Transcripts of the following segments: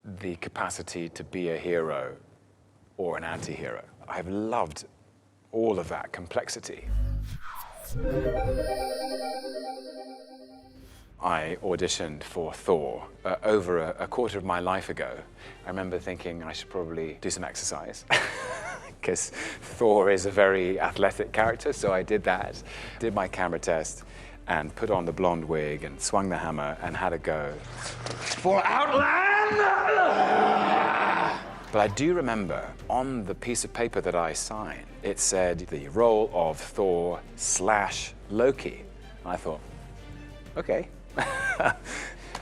the capacity to be a hero or an anti-hero. I've loved all of that complexity. I auditioned for Thor over a quarter of my life ago. I remember thinking I should probably do some exercise because Thor is a very athletic character, so I did that. Did my camera test and put on the blonde wig and swung the hammer and had a go. For Outland! But I do remember on the piece of paper that I signed, it said the role of Thor/Loki. I thought, okay.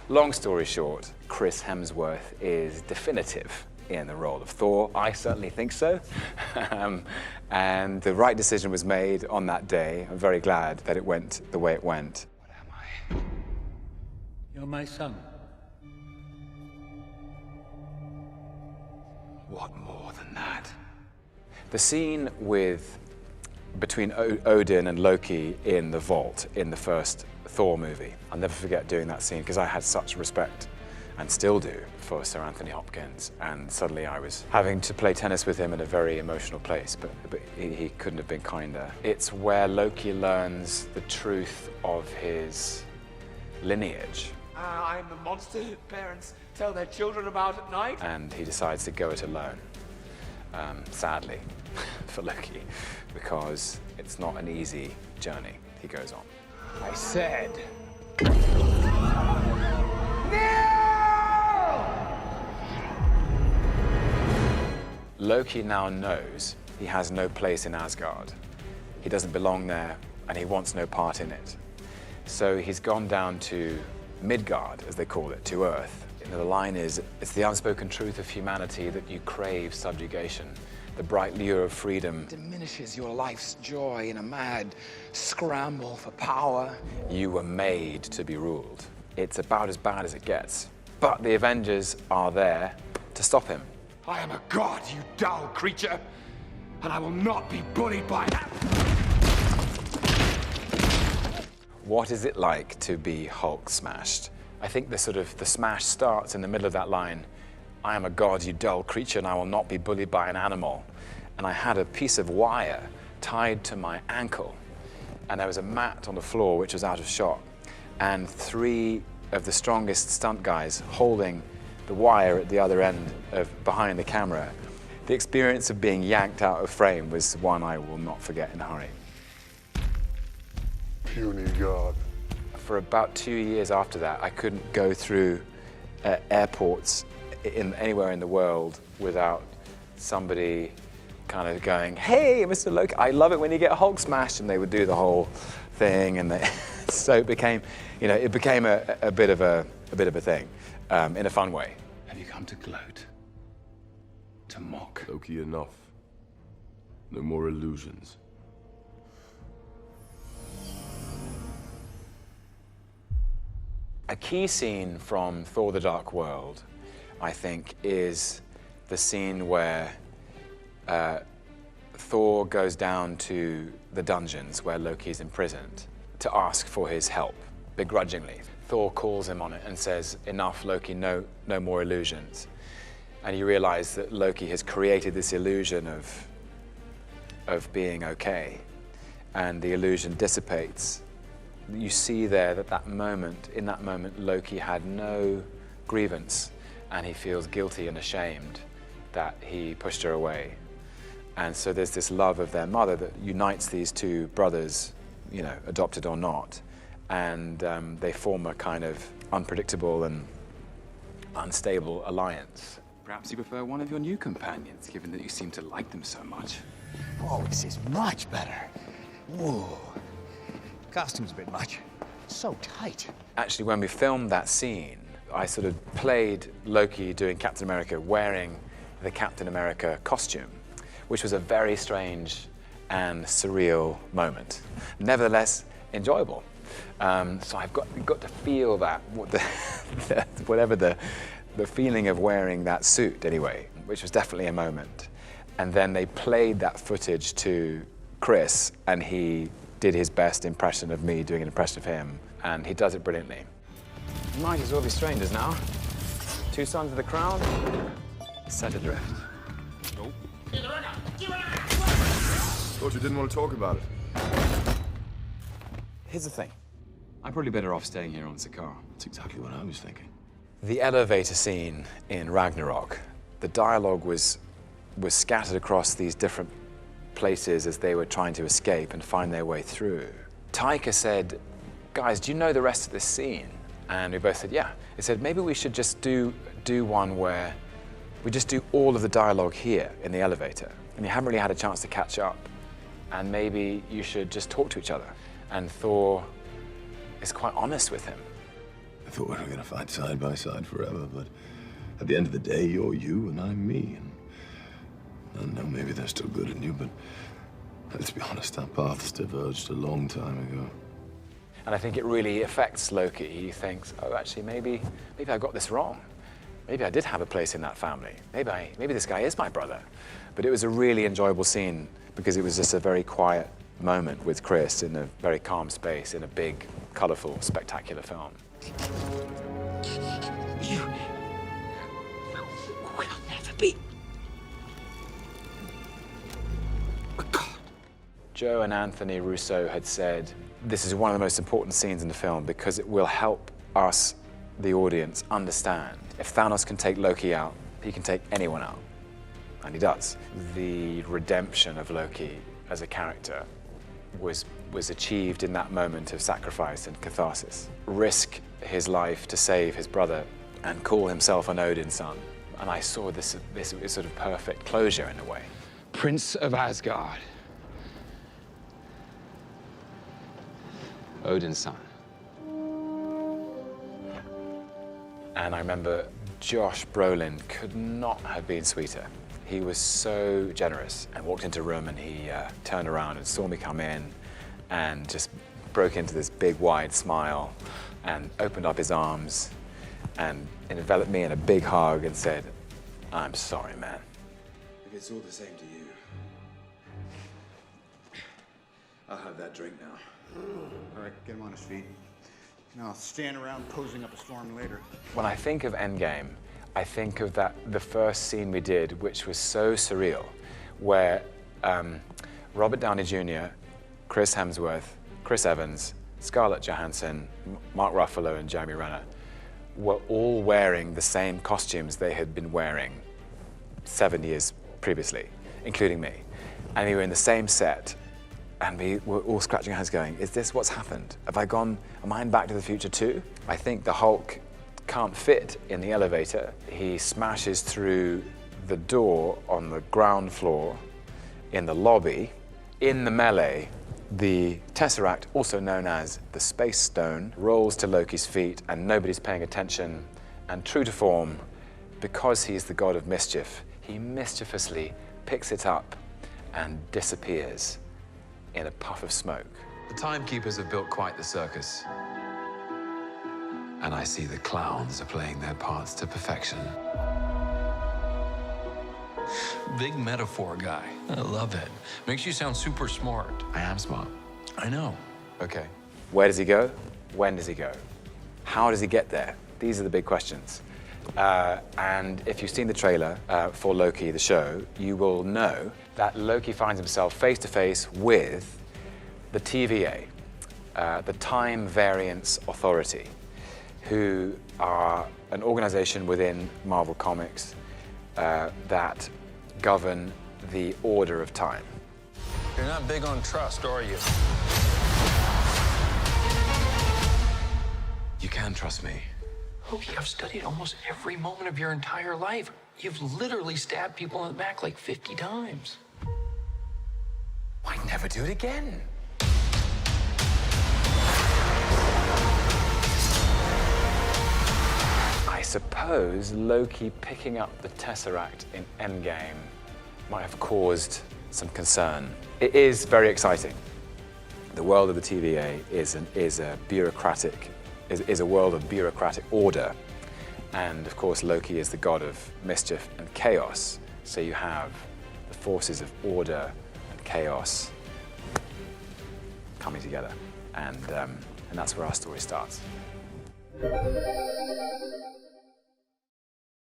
Long story short, Chris Hemsworth is definitive in the role of Thor. I certainly think so. And the right decision was made on that day. I'm very glad that it went the way it went. What am I? You're my son. What more than that? The scene between Odin and Loki in the vault in the first Thor movie. I'll never forget doing that scene because I had such respect, and still do, for Sir Anthony Hopkins. And suddenly I was having to play tennis with him in a very emotional place, but he couldn't have been kinder. It's where Loki learns the truth of his lineage. I'm the monster that parents tell their children about at night. And he decides to go it alone, sadly, for Loki, because it's not an easy journey he goes on. I said... Loki now knows he has no place in Asgard. He doesn't belong there, and he wants no part in it. So he's gone down to Midgard, as they call it, to Earth. And the line is, it's the unspoken truth of humanity that you crave subjugation. The bright lure of freedom diminishes your life's joy in a mad scramble for power. You were made to be ruled. It's about as bad as it gets. But the Avengers are there to stop him. I am a god, you dull creature, and I will not be bullied by that. What is it like to be Hulk smashed? I think the smash starts in the middle of that line. I am a god, you dull creature, and I will not be bullied by an animal. And I had a piece of wire tied to my ankle, and there was a mat on the floor which was out of shot, and 3 of the strongest stunt guys holding the wire at the other end behind the camera. The experience of being yanked out of frame was one I will not forget in a hurry. Puny god. For about 2 years after that, I couldn't go through airports anywhere in the world without somebody kind of going, "Hey, Mr. Loki, I love it when you get Hulk smashed," and they would do the whole thing, and so it became, a bit of a thing, in a fun way. Have you come to gloat? To mock? Loki, enough. No more illusions. A key scene from Thor: The Dark World, I think, is the scene where Thor goes down to the dungeons where Loki is imprisoned to ask for his help, begrudgingly. Thor calls him on it and says, "Enough, Loki, no more illusions." And you realize that Loki has created this illusion of being okay, and the illusion dissipates. You see there that in that moment, Loki had no grievance, and he feels guilty and ashamed that he pushed her away. And so there's this love of their mother that unites these 2 brothers, adopted or not, and they form a kind of unpredictable and unstable alliance. Perhaps you prefer one of your new companions, given that you seem to like them so much. Oh, this is much better. Whoa. Costume's a bit much. So tight. Actually, when we filmed that scene, I sort of played Loki doing Captain America wearing the Captain America costume, which was a very strange and surreal moment. Nevertheless, enjoyable. So I've got to feel that, whatever the feeling of wearing that suit anyway, which was definitely a moment. And then they played that footage to Chris, and he did his best impression of me doing an impression of him, and he does it brilliantly. You might as well be strangers now. Two sons of the crown, set adrift. Thought you didn't want to talk about it. Here's the thing. I'm probably better off staying here on Sakaar. That's exactly what I was thinking. The elevator scene in Ragnarok, the dialogue was scattered across these different places as they were trying to escape and find their way through. Taika said, guys, do you know the rest of this scene? And we both said, yeah. He said, maybe we should just do one where we just do all of the dialogue here in the elevator. And you haven't really had a chance to catch up. And maybe you should just talk to each other. And Thor is quite honest with him. I thought we were going to fight side by side forever, but at the end of the day, you're you and I'm me. And I know maybe there's still good in you, but let's be honest, our paths diverged a long time ago. And I think it really affects Loki. He thinks, oh, actually, maybe I got this wrong. Maybe I did have a place in that family. Maybe this guy is my brother. But it was a really enjoyable scene because it was just a very quiet moment with Chris in a very calm space in a big, colorful, spectacular film. You will never be a god. Joe and Anthony Russo had said, this is one of the most important scenes in the film because it will help us, the audience, understand. If Thanos can take Loki out, he can take anyone out. And he does. The redemption of Loki as a character was achieved in that moment of sacrifice and catharsis. Risk his life to save his brother and call himself an Odin's son. And I saw this sort of perfect closure in a way. Prince of Asgard. Odin's son. And I remember Josh Brolin could not have been sweeter. He was so generous and walked into a room and he turned around and saw me come in and just broke into this big wide smile and opened up his arms and enveloped me in a big hug and said, I'm sorry, man. If it's all the same to you, I'll have that drink now. All right, get him on his feet. And I'll stand around posing up a storm later. When I think of Endgame, I think of the first scene we did, which was so surreal, where Robert Downey Jr., Chris Hemsworth, Chris Evans, Scarlett Johansson, Mark Ruffalo, and Jeremy Renner were all wearing the same costumes they had been wearing 7 years previously, including me. And we were in the same set, and we were all scratching our heads going, is this what's happened? Am I in Back to the Future too? I think the Hulk can't fit in the elevator. He smashes through the door on the ground floor in the lobby. In the melee, the Tesseract, also known as the Space Stone, rolls to Loki's feet and nobody's paying attention. And true to form, because he's the god of mischief, he mischievously picks it up and disappears in a puff of smoke. The timekeepers have built quite the circus. And I see the clowns are playing their parts to perfection. Big metaphor guy. I love it. Makes you sound super smart. I am smart. I know. Okay. Where does he go? When does he go? How does he get there? These are the big questions. And if you've seen the trailer for Loki, the show, you will know that Loki finds himself face to face with the TVA, the Time Variance Authority, who are an organization within Marvel Comics that govern the order of time. You're not big on trust, are you? You can trust me. Loki, I've studied almost every moment of your entire life. You've literally stabbed people in the back like 50 times. I'd never do it again. I suppose Loki picking up the Tesseract in Endgame might have caused some concern. It is very exciting. The world of the TVA is a world of bureaucratic order. And of course, Loki is the god of mischief and chaos. So you have the forces of order and chaos coming together. And that's where our story starts.